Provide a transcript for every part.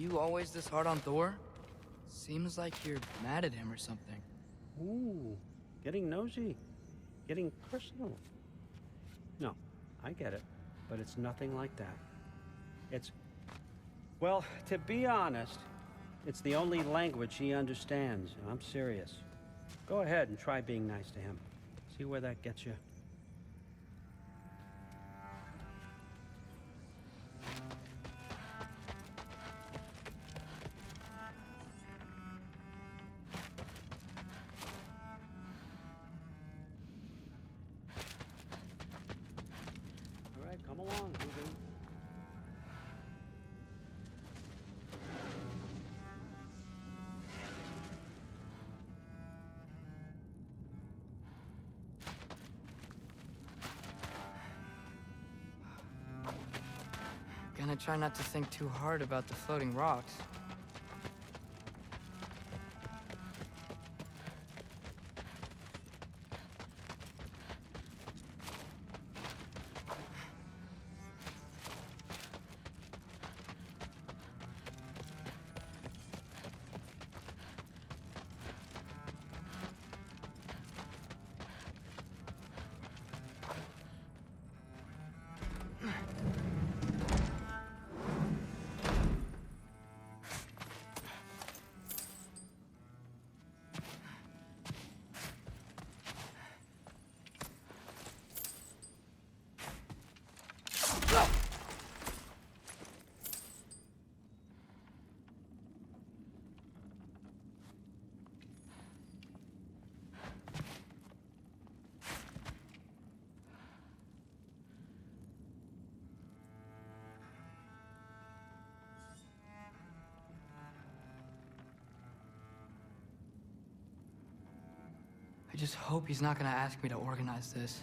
You always this hard on Thor? Seems like you're mad at him or something. Ooh, getting nosy. Getting personal. No, I get it, but it's nothing like that. Well, to be honest, it's the only language he understands, and I'm serious. Go ahead and try being nice to him. See where that gets you. All right, come along, Ruby. Gonna try not to think too hard about the floating rocks. I just hope he's not gonna ask me to organize this.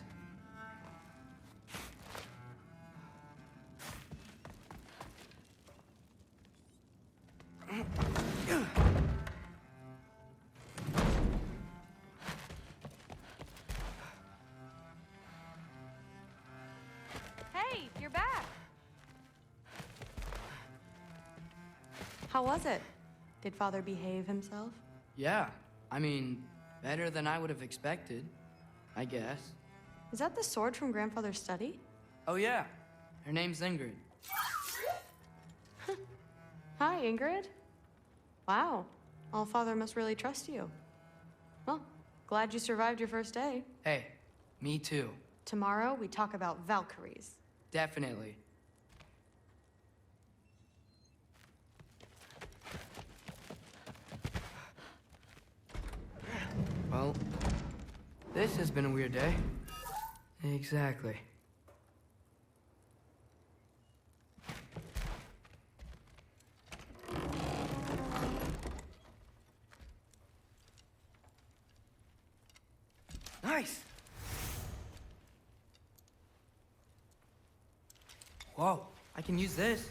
Hey, you're back! How was it? Did Father behave himself? Yeah, I mean, better than I would have expected, I guess. Is that the sword from Grandfather's study? Oh yeah, her name's Ingrid. Hi, Ingrid. Wow, All-Father must really trust you. Well, glad you survived your first day. Hey, me too. Tomorrow, we talk about Valkyries. Definitely. Well, this has been a weird day. Exactly. Nice! Whoa, I can use this.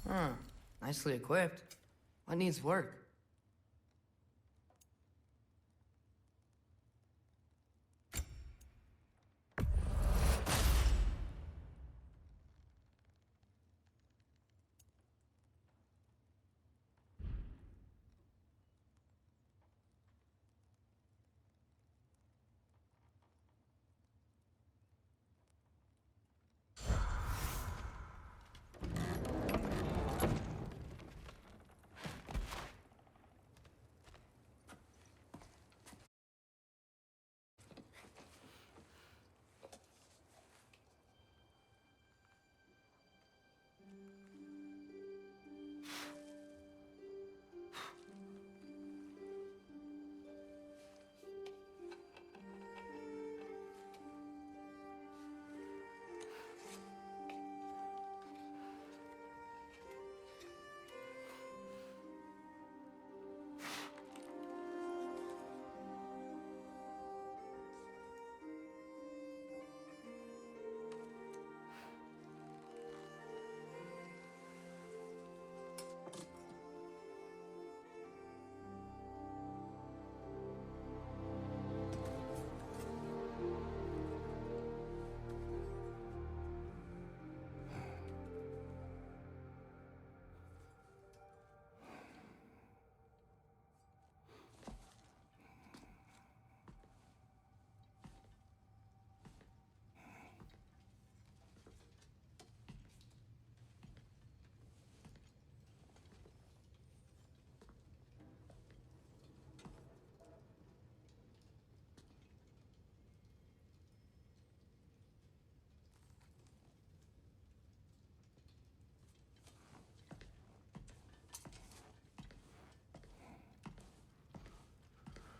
Huh, nicely equipped. What needs work?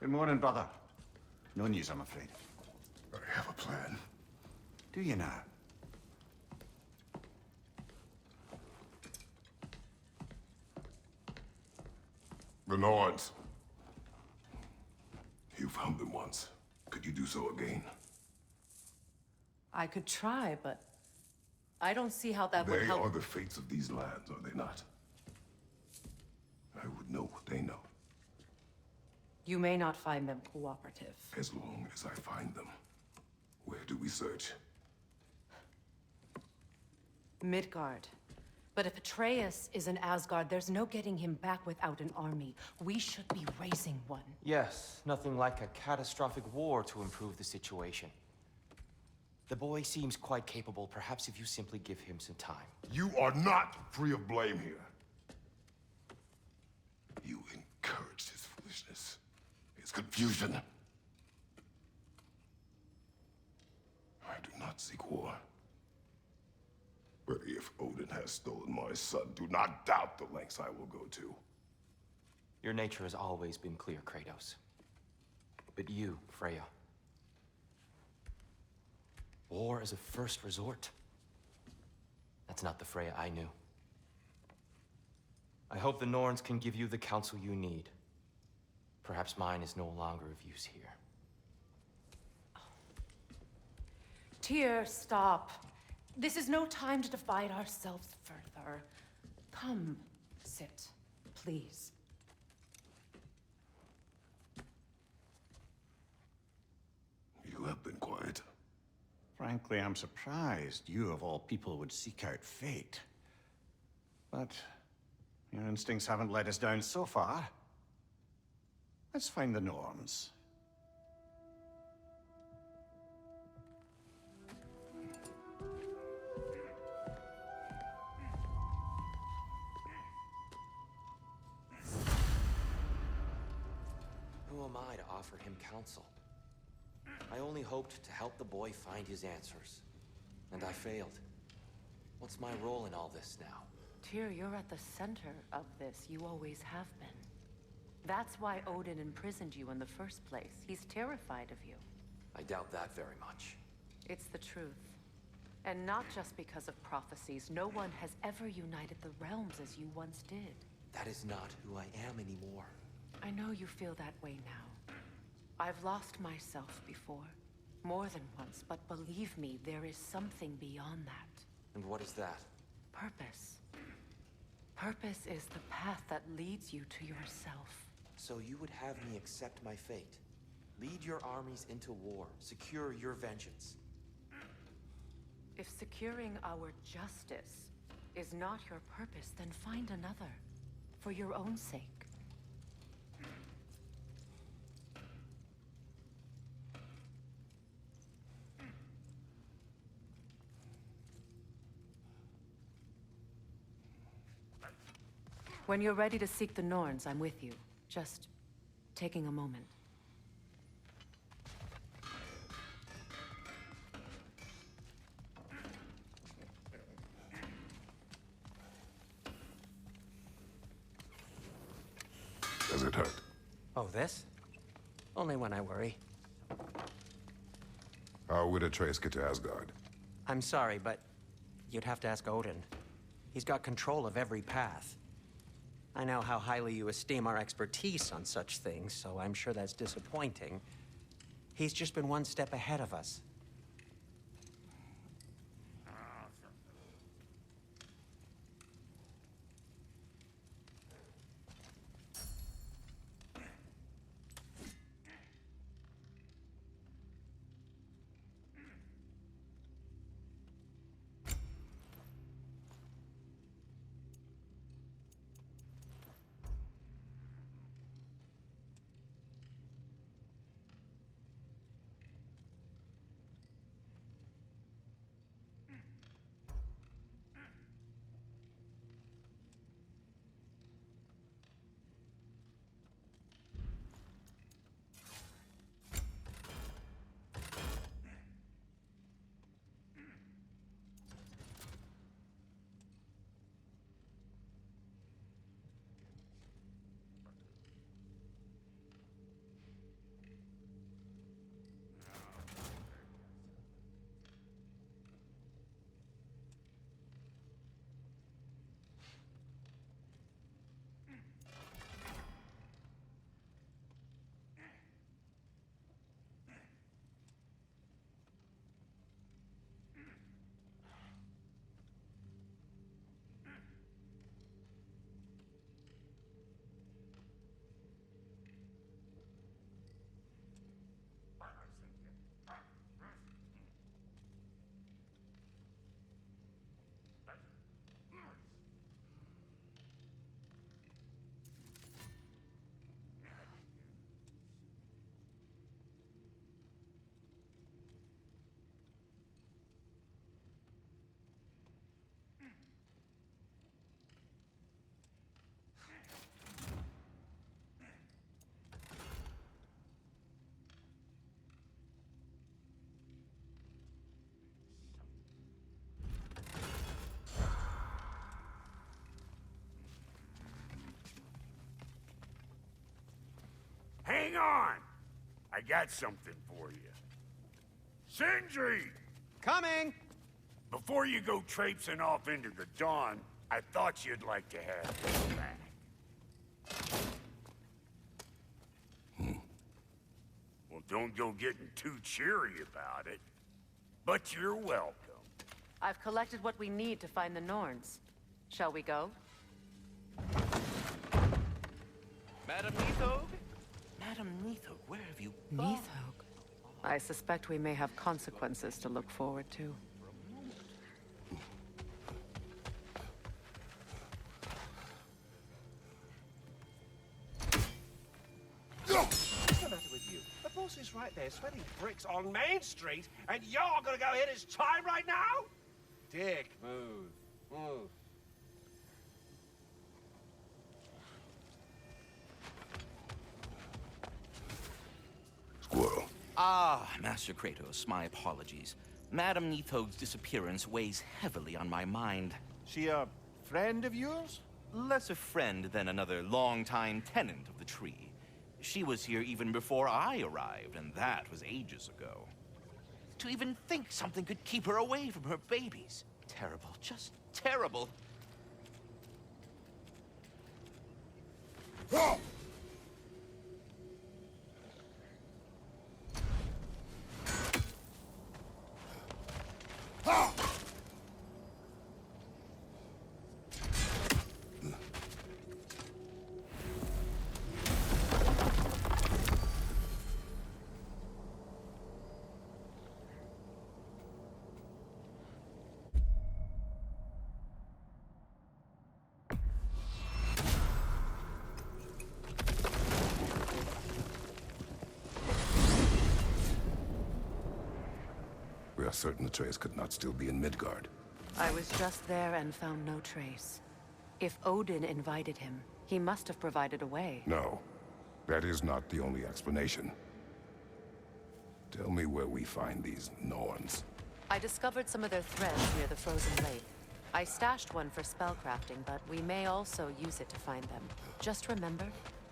Good morning, brother. No news, I'm afraid. I have a plan. Do you now? The norns. You found them once. Could you do so again? I could try, but I don't see how that would They help. are the fates of these lands, are they not? I would know what they know, You may not find them cooperative. as long as I find them. Where do we search? Midgard. But if Atreus is in Asgard, there's no getting him back without an army. We should be raising one. Yes, nothing like a catastrophic war to improve the situation. The boy seems quite capable. Perhaps if you simply give him some time. You are not free of blame here. You encouraged his foolishness, his confusion. I do not seek war. But if Odin has stolen my son, do not doubt the lengths I will go to. Your nature has always been clear, Kratos. But you, Freya. War as a first resort. That's not the Freya I knew. I hope the Norns can give you the counsel you need. Perhaps mine is no longer of use here. Tyr, stop. This is no time to divide ourselves further. Come, sit, please. You have been quiet. Frankly, I'm surprised you, of all people, would seek out fate. But your instincts haven't let us down so far. Let's find the norns. Who am I to offer him counsel? I only hoped to help the boy find his answers. And I failed. What's my role in all this now? Tyr, you're at the center of this. You always have been. That's why Odin imprisoned you in the first place. He's terrified of you. I doubt that very much. It's the truth. And not just because of prophecies. No one has ever united the realms as you once did. That is not who I am anymore. I know you feel that way now. I've lost myself before. More than once, but believe me, there is something beyond that. And what is that? Purpose. Purpose is the path that leads you to yourself. So you would have me accept my fate? Lead your armies into war, secure your vengeance. If securing our justice is not your purpose, then find another. For your own sake. When you're ready to seek the Norns, I'm with you. Just taking a moment. Does it hurt? Oh, this? Only when I worry. How would Atreus get to Asgard? I'm sorry, but you'd have to ask Odin. He's got control of every path. I know how highly you esteem our expertise on such things, so I'm sure that's disappointing. He's just been one step ahead of us. hang on! I got something for you. Sindri! Coming! Before you go traipsing off into the dawn, I thought you'd like to have this back. Well, don't go getting too cheery about it. But you're welcome. I've collected what we need to find the Norns. Shall we go? Madam Neathog? Madam Neathog, where have you gone? Neathog. I suspect we may have consequences to look forward to. What's the matter with you? The boss is right there, sweating bricks on Main Street, and you're gonna go hit his time right now? Dick, move. Move. Squirrel. Ah, Master Kratos, my apologies. Madam Neathog's disappearance weighs heavily on my mind. She a friend of yours? Less a friend than another longtime tenant of the tree. She was here even before I arrived, and that was ages ago. To even think something could keep her away from her babies. Terrible, just terrible. We are certain Atreus could not still be in Midgard. I was just there and found no trace. If Odin invited him, he must have provided a way. No, that is not the only explanation. Tell me where we find these Norns. I discovered some of their threads near the frozen lake. I stashed one for spellcrafting, but we may also use it to find them. Just remember,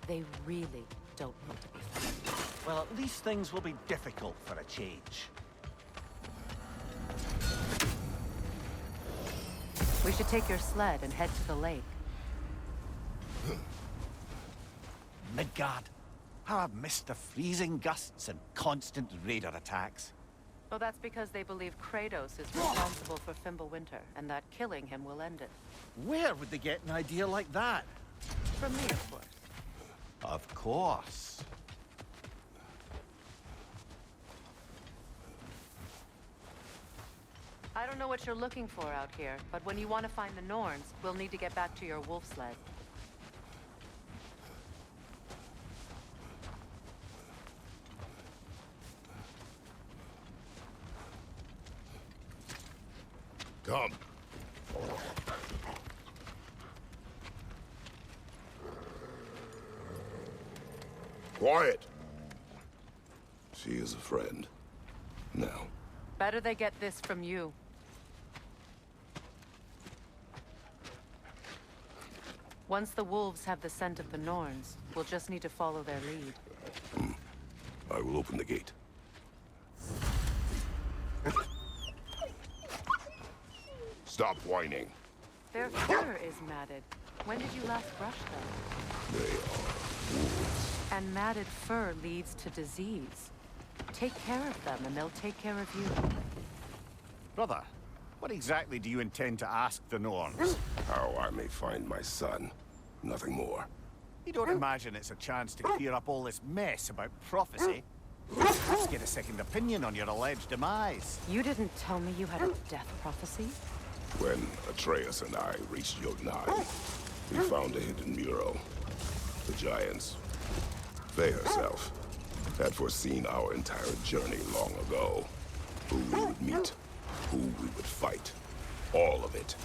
they really don't need to be found. Well, at least things will be difficult for a change. We should take your sled and head to the lake. Midgard. How I've missed the freezing gusts and constant raider attacks. Oh, that's because they believe Kratos is responsible for Fimbulwinter, and that killing him will end it. Where would they get an idea like that? From me, of course. Of course. I don't know what you're looking for out here, but when you want to find the Norns, we'll need to get back to your wolf sled. Come. Quiet. She is a friend. Now. Better they get this from you. Once the wolves have the scent of the Norns, we'll just need to follow their lead. I will open the gate. Stop whining. Their fur is matted. When did you last brush them? They are wolves. And matted fur leads to disease. Take care of them, and they'll take care of you. Brother, what exactly do you intend to ask the Norns? How I may find my son. Nothing more. You don't imagine it's a chance to clear up all this mess about prophecy? Let's get a second opinion on your alleged demise. You didn't tell me you had a death prophecy? When Atreus and I reached Jotunheim, we found a hidden mural. The giants, they herself, had foreseen our entire journey long ago. Who we would meet, who we would fight. All of it,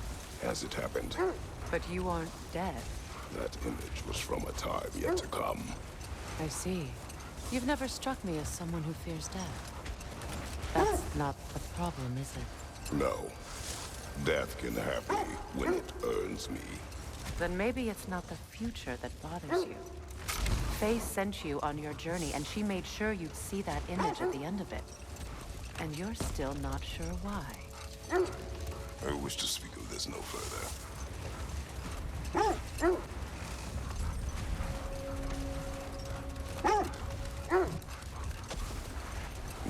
as it happened. But you aren't dead. That image was from a time yet to come. I see. You've never struck me as someone who fears death. That's not the problem, is it? No. Death can have me when it earns me. Then maybe it's not the future that bothers you. Faye sent you on your journey, and she made sure you'd see that image at the end of it. And you're still not sure why. I wish to speak of this no further.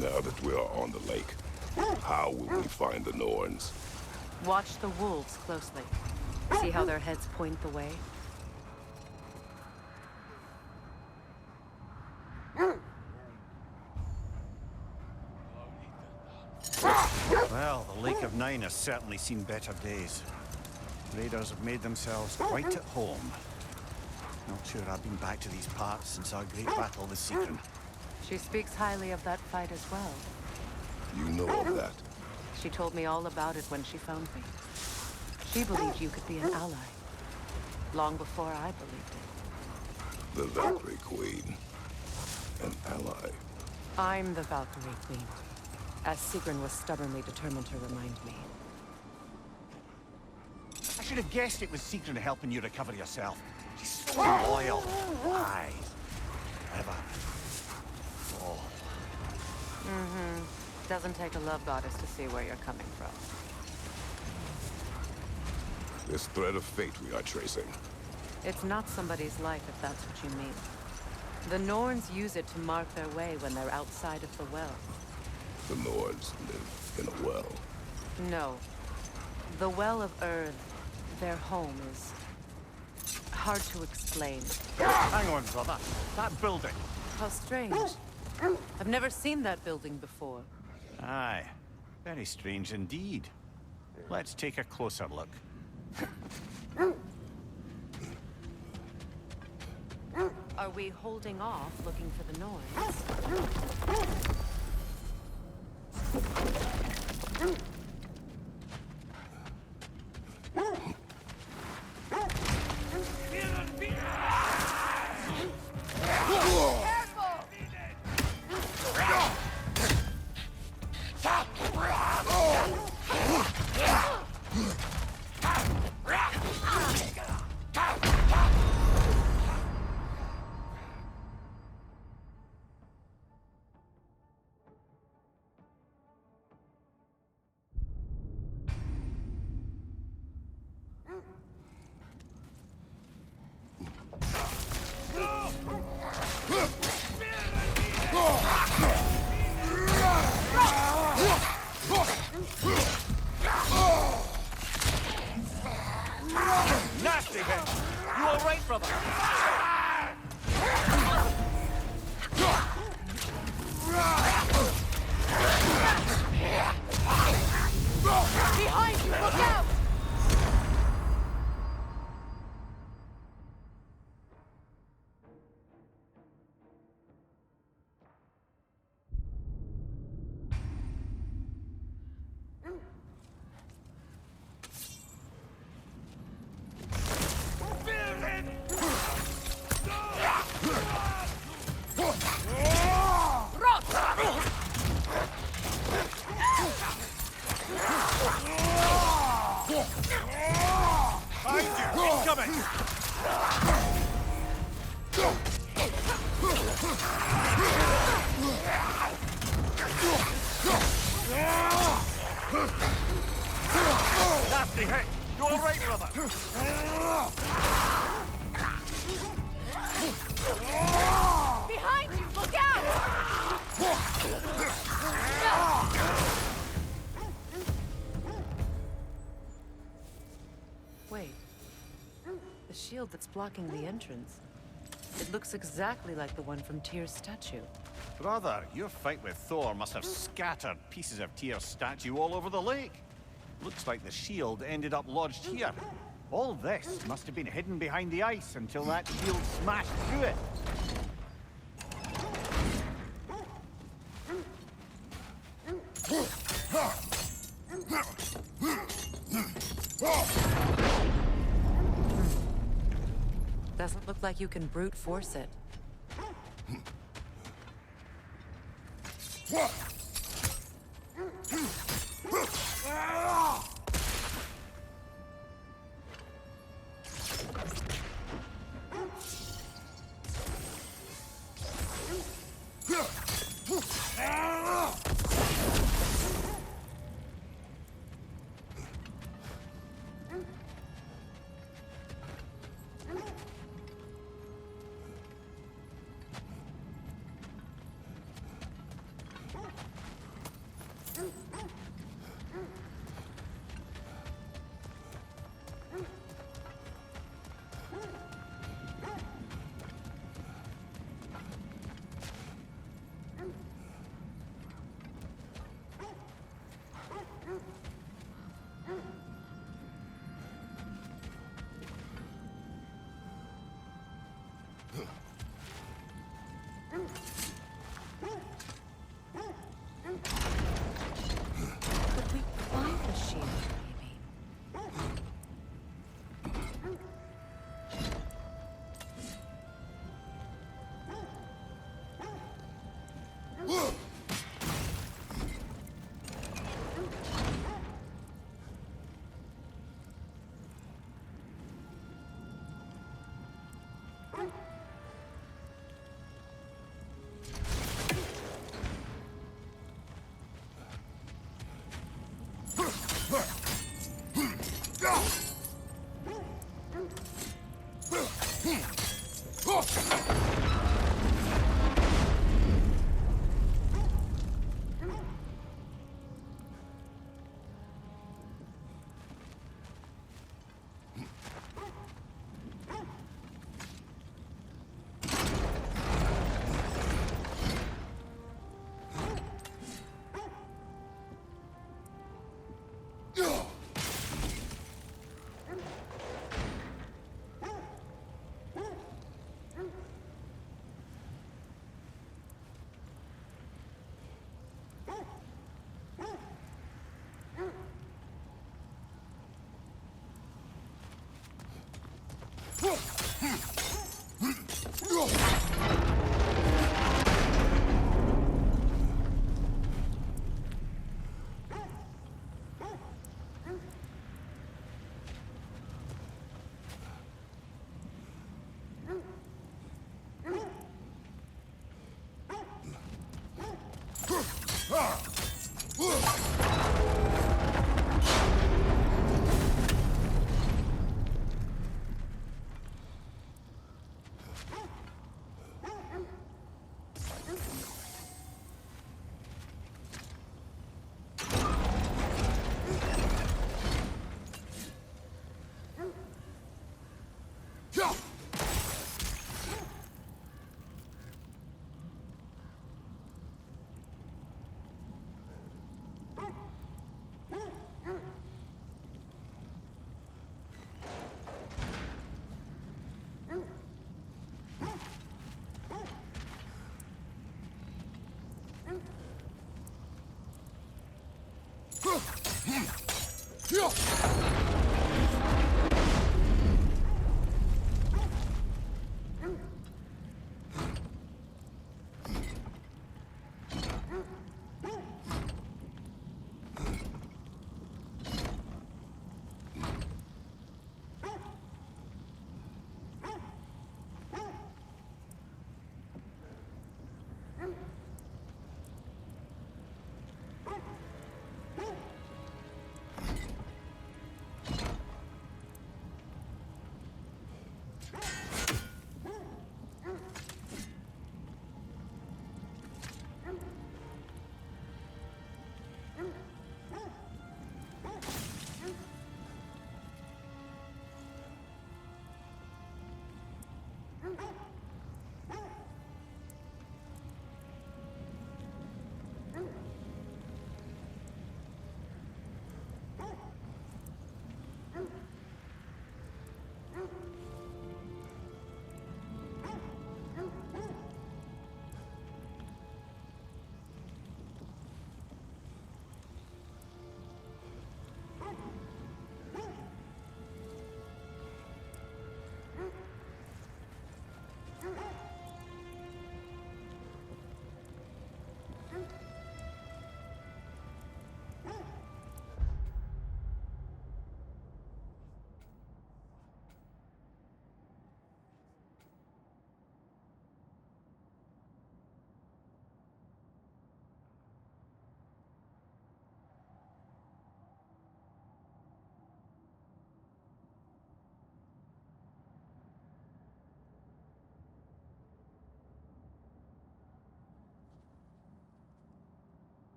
Now that we are on the lake, how will we find the Norns? Watch the wolves closely. See how their heads point the way? Well, the Lake of Nine has certainly seen better days. Raiders have made themselves quite at home. Not sure I've been back to these parts since our great battle with Secret. She speaks highly of that fight as well. You know of that? She told me all about it when she found me. She believed you could be an ally. Long before I believed it. The Valkyrie Queen. An ally. I'm the Valkyrie Queen, as Sigrun was stubbornly determined to remind me. I should have guessed it was Secret helping you recover yourself. She's so loyal. Wise. Ever. Oh. Doesn't take a love goddess to see where you're coming from. This thread of fate we are tracing. It's not somebody's life, if that's what you mean. The Norns use it to mark their way when they're outside of the well. The Norns live in a well. No. The Well of Earth, their home, is hard to explain. Hang on, brother. That building. How strange. I've never seen that building before. Aye. Very strange indeed. Let's take a closer look. Are we holding off looking for the Norns? Nasty hit! You all right, brother? Behind you! Look out! Nasty hit! You all right, brother? Behind you! Look out! Wait. The shield that's blocking the entrance. It looks exactly like the one from Tyr's statue. Brother, your fight with Thor must have scattered pieces of Tyr's statue all over the lake. Looks like the shield ended up lodged here. All this must have been hidden behind the ice until that shield smashed through it. Doesn't look like you can brute force it.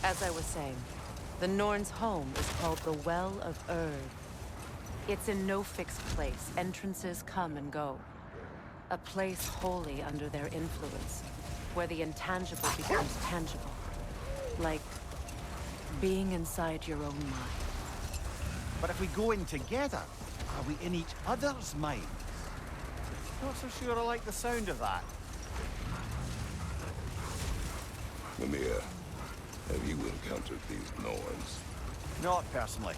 As I was saying, the Norns' home is called the Well of Erd. It's in no fixed place. Entrances come and go. A place wholly under their influence, where the intangible becomes tangible. Like being inside your own mind. But if we go in together, are we in each other's minds? Not so sure I like the sound of that. Mimir, have you encountered these Norns? Not personally.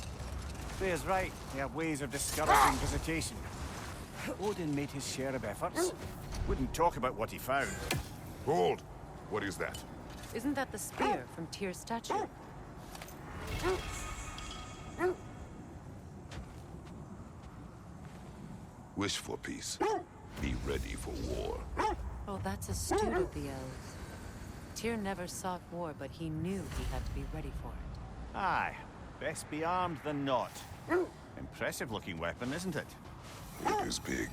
Freya's right. They have ways of discouraging visitation. Odin made his share of efforts. Wouldn't talk about what he found. Hold! What is that? Isn't that the spear from Tyr's statue? Wish for peace. Be ready for war. Oh, that's astute of the elves. Tyr never sought war, but he knew he had to be ready for it. Aye. Best be armed than not. Impressive-looking weapon, isn't it? It is big.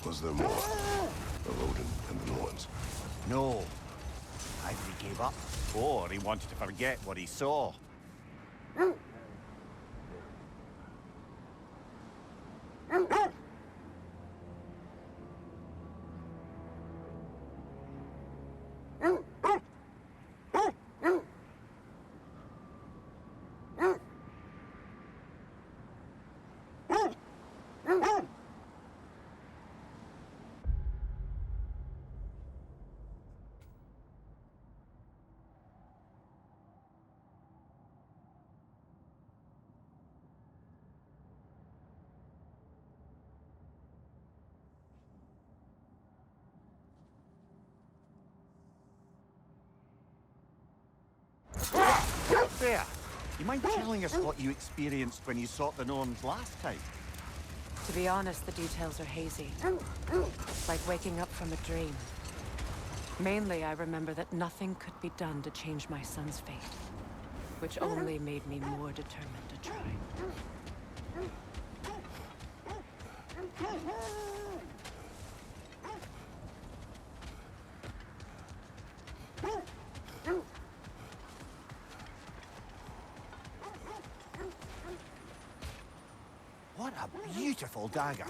Was there more of Odin and the Norns? No. Either he gave up, or he wanted to forget what he saw. Freya, you mind telling us what you experienced when you sought the Norns last time? To be honest, the details are hazy. Like waking up from a dream. Mainly, I remember that nothing could be done to change my son's fate. Which only made me more determined to try. What a beautiful dagger.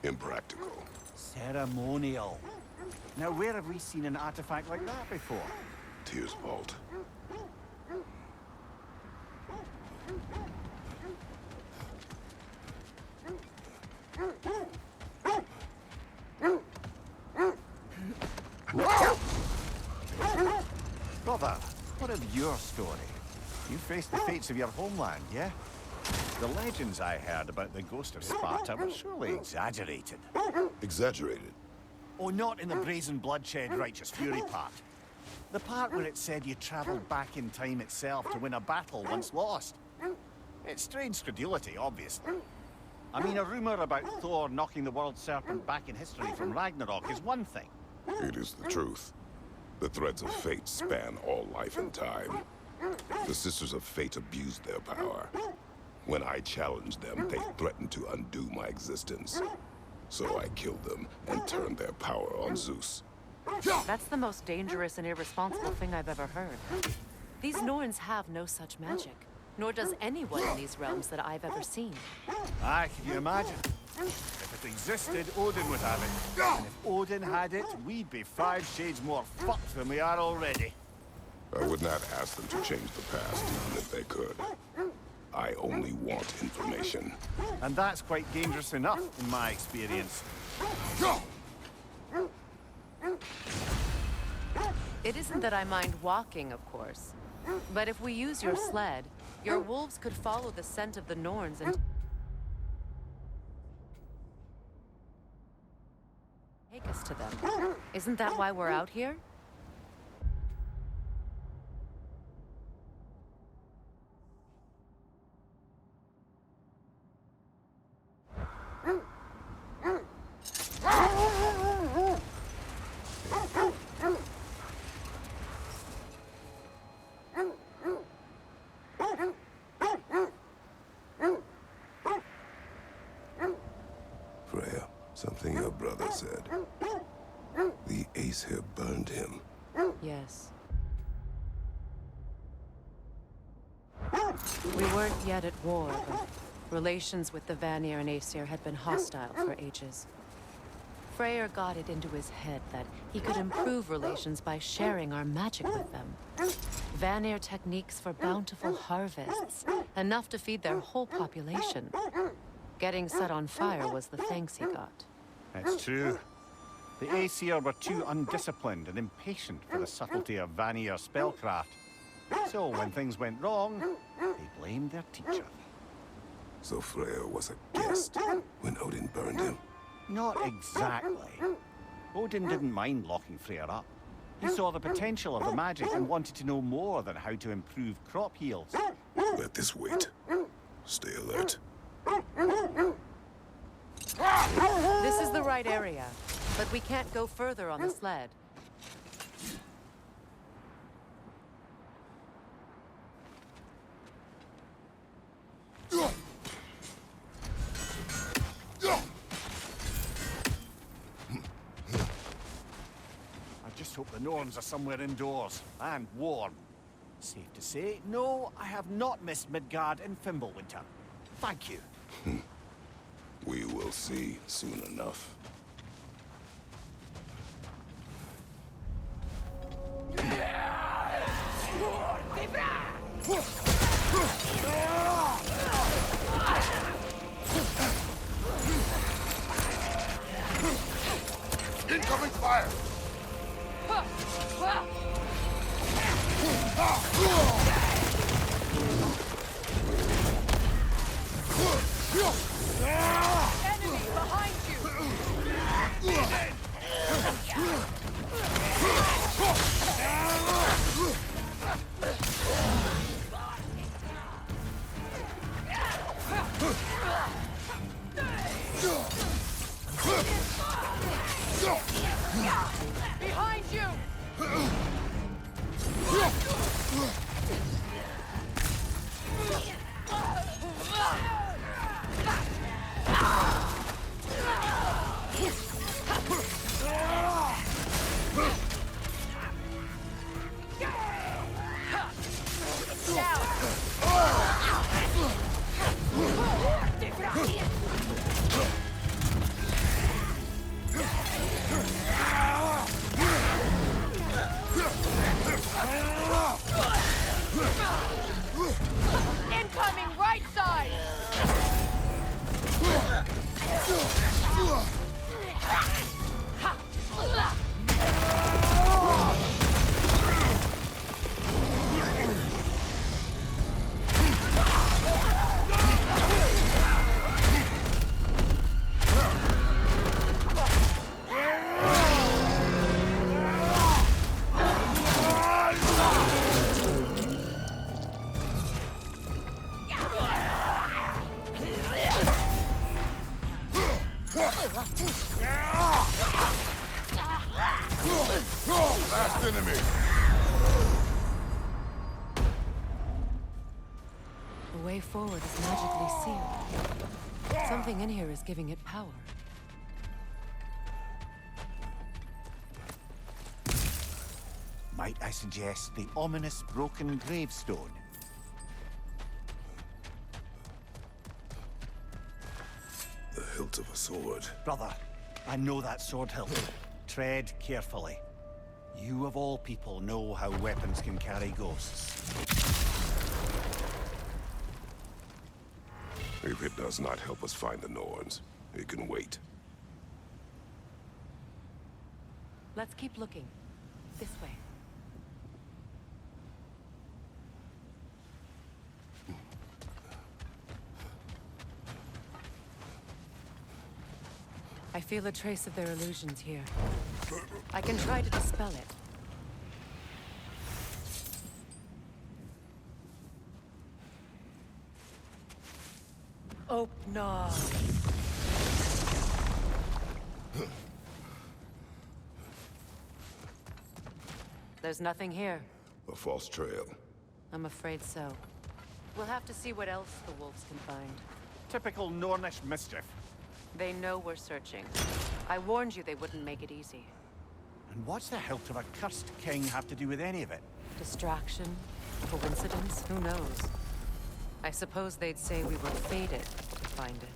Impractical. Ceremonial. Now, where have we seen an artifact like that before? Tyr's vault. Brother, what of your story? You faced the fates of your homeland, yeah? The legends I heard about the ghost of Sparta were surely exaggerated. Exaggerated? Oh, not in the brazen bloodshed righteous fury part. The part where it said you traveled back in time itself to win a battle once lost. It's strange credulity, obviously. I mean, a rumor about Thor knocking the world serpent back in history from Ragnarök is one thing. It is the truth. The threads of fate span all life and time. The Sisters of Fate abused their power. When I challenged them, they threatened to undo my existence. So I killed them and turned their power on Zeus. That's the most dangerous and irresponsible thing I've ever heard. These Norns have no such magic. Nor does anyone in these realms that I've ever seen. Aye, can you imagine? If it existed, Odin would have it. And if Odin had it, we'd be 5 shades more fucked than we are already. I would not ask them to change the past, even if they could. I only want information. And that's quite dangerous enough, in my experience. It isn't that I mind walking, of course. But if we use your sled, your wolves could follow the scent of the Norns and take us to them. Isn't that why we're out here? Freya, something your brother said. The ace here burned him. Yes. We weren't yet at war, but relations with the Vanir and Aesir had been hostile for ages. Freyr got it into his head that he could improve relations by sharing our magic with them. Vanir techniques for bountiful harvests, enough to feed their whole population. Getting set on fire was the thanks he got. It's true. The Aesir were too undisciplined and impatient for the subtlety of Vanir spellcraft. So when things went wrong, they blamed their teacher. So Freya was a guest when Odin burned him. Not exactly. Odin didn't mind locking Freya up. He saw the potential of the magic and wanted to know more than how to improve crop yields. Let this wait. Stay alert. This is the right area, but we can't go further on the sled. I just hope the Norns are somewhere indoors and warm. Safe to say, no, I have not missed Midgard in Fimbulwinter. Thank you. We will see soon enough. Incoming fire! Enemy behind you! Behind you! Incoming right side! Last enemy! The way forward is magically sealed. Something in here is giving it power. Might I suggest the ominous broken gravestone? The hilt of a sword. Brother, I know that sword hilt. Tread carefully. You of all people know how weapons can carry ghosts. If it does not help us find the Norns, it can wait. Let's keep looking. This way. I feel a trace of their illusions here. I can try to dispel it. Open. There's nothing here. A false trail. I'm afraid so. We'll have to see what else the wolves can find. Typical Nornish mischief. They know we're searching. I warned you they wouldn't make it easy. And what's the hilt of a cursed king have to do with any of it? Distraction? Coincidence? Who knows? I suppose they'd say we were fated to find it.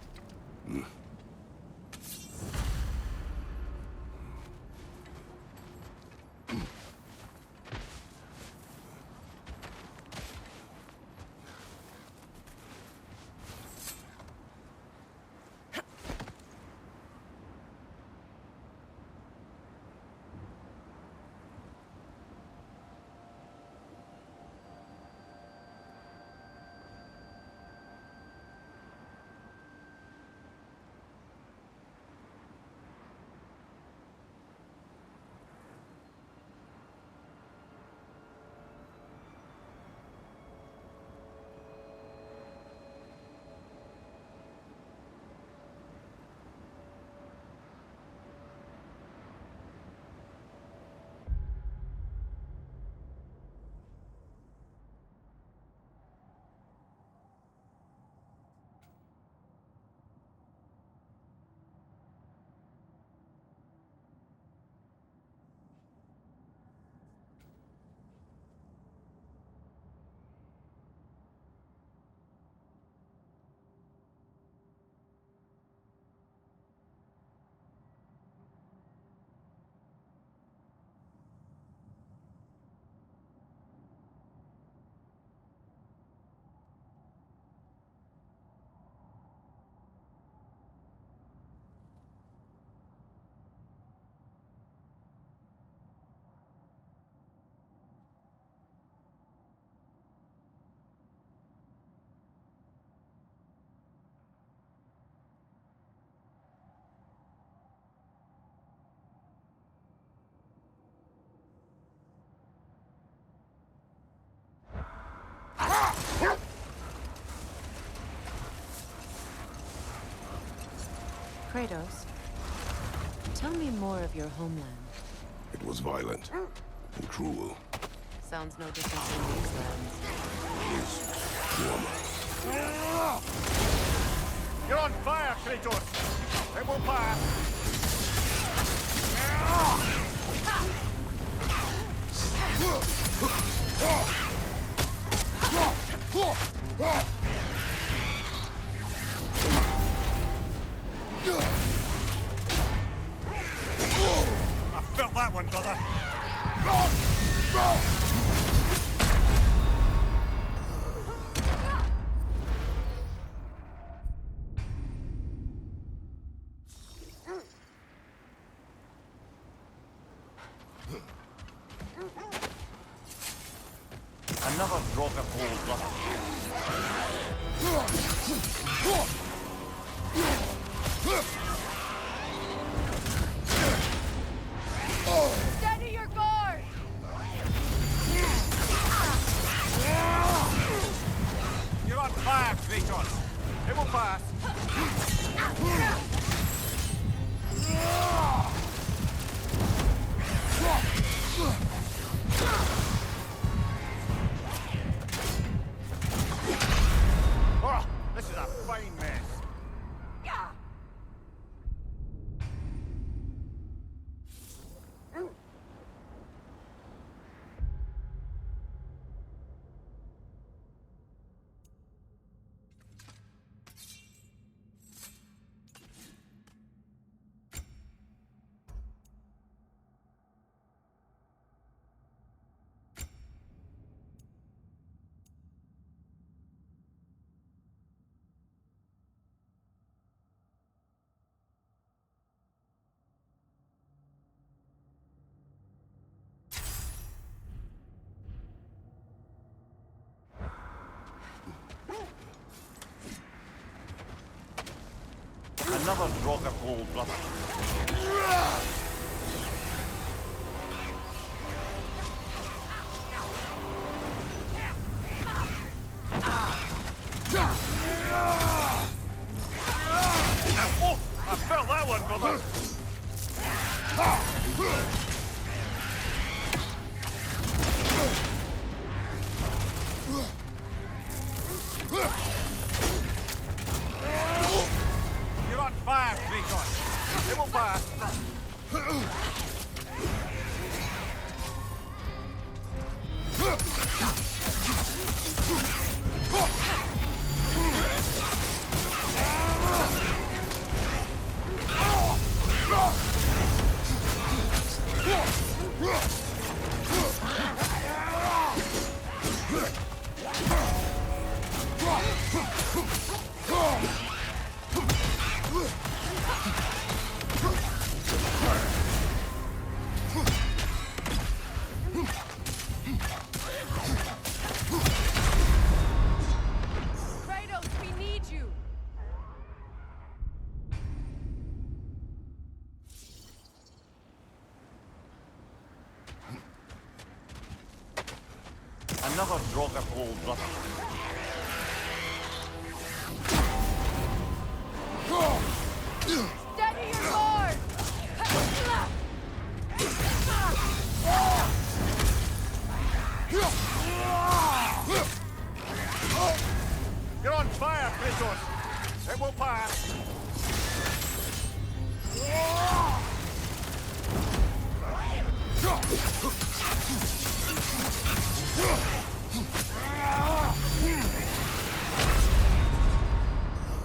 Kratos, tell me more of your homeland. It was violent and cruel. Sounds no different from these lands. Warmer. You're on fire, Kratos! It will pass! I felt that one, brother! Another drop of gold, brother. Steady your guard! You're on fire, Kratos. It will pass. Oh, this is a fine mess. Another drog of gold, brother. Oh, I felt that one, brother. You're on fire, Kratos. It won't pass. Kratos, we need you! Another drog of gold, brother. Steady your lord! You're on fire, Kratos. It will pass.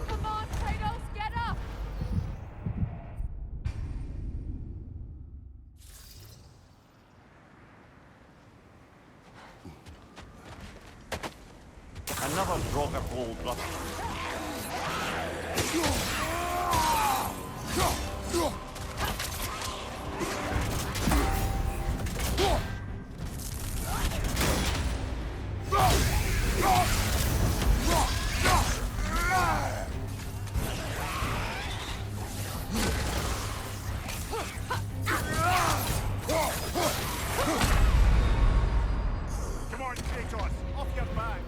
Come on, Kratos, get up! Another drog of gold, brother. Come on, Kratos, off your back.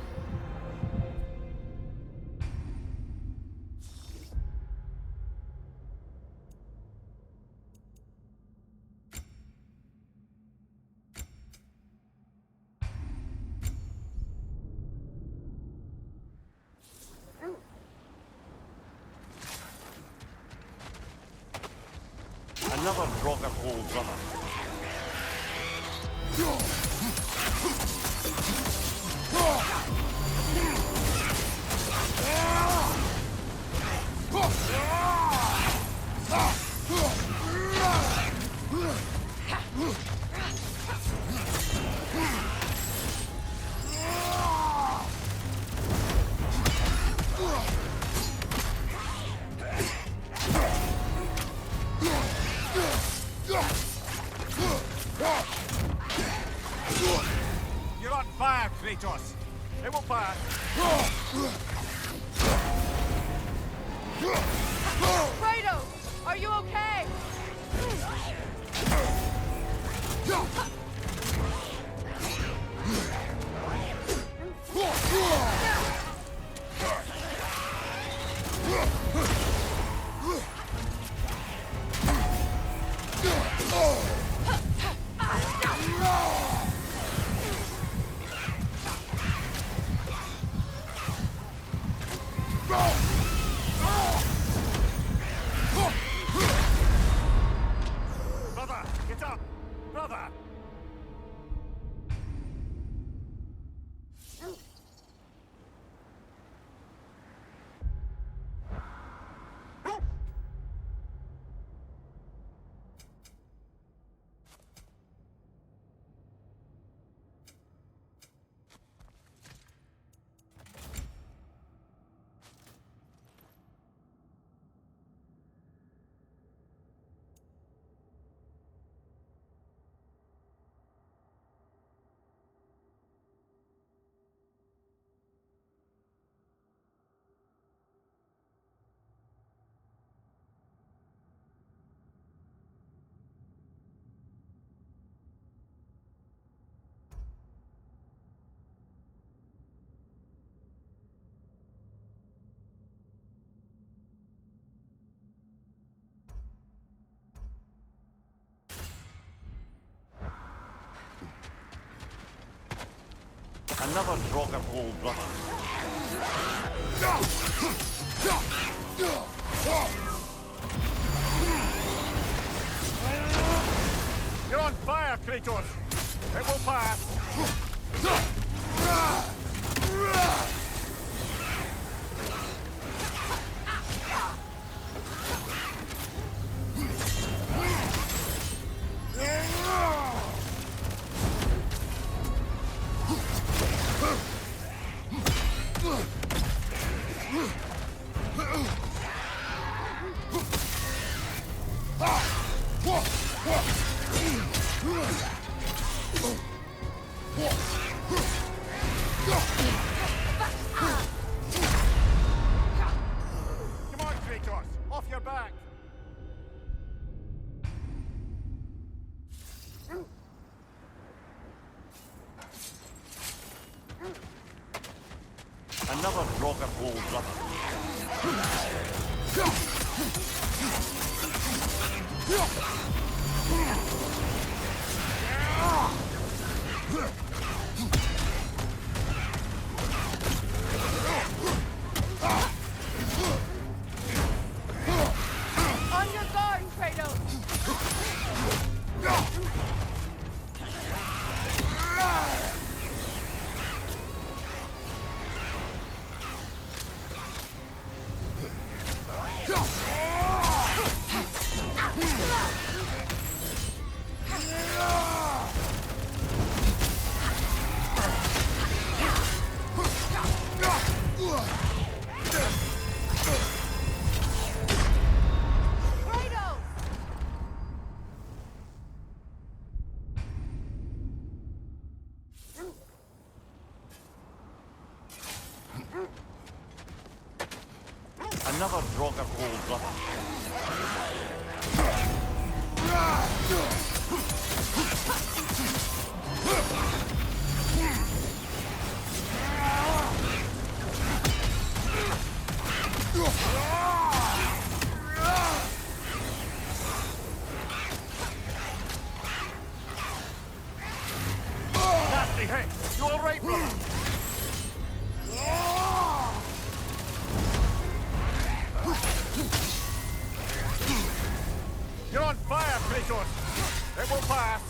Another drog of gold, brother. You're on fire, Kratos. It will pass. Kratos, are you okay? Brother, get up! Brother! Another Draugr hole, brother. You're on fire, Kratos! It will pass! Come on, Kratos! Off your back! Another Draugr hole, brother. On your guard, Kratos! Another Draugr hole, brother. Nasty hit! You all right, brother? You're on fire, Kratos! It will pass!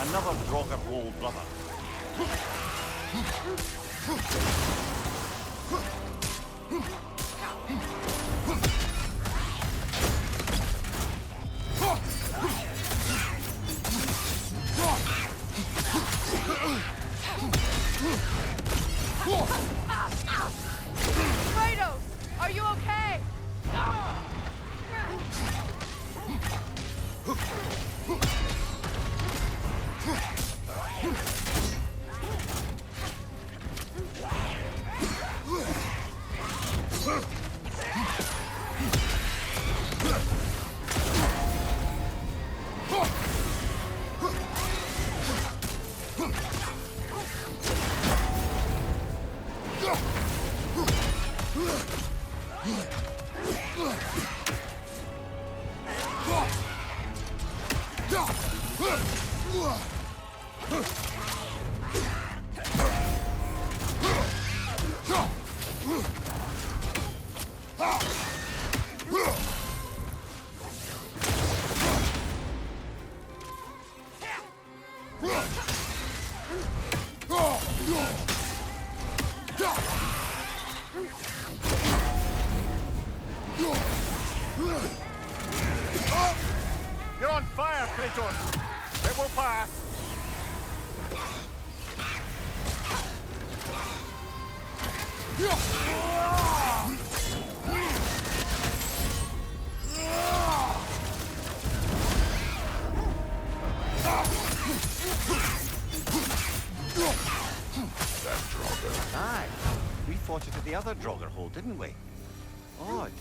Another Draugr hole, brother. Kratos! Are you okay? You're on fire, Kratos! It will pass! That Draugr. Aye. We fought it at the other Draugr hole, didn't we? Odd.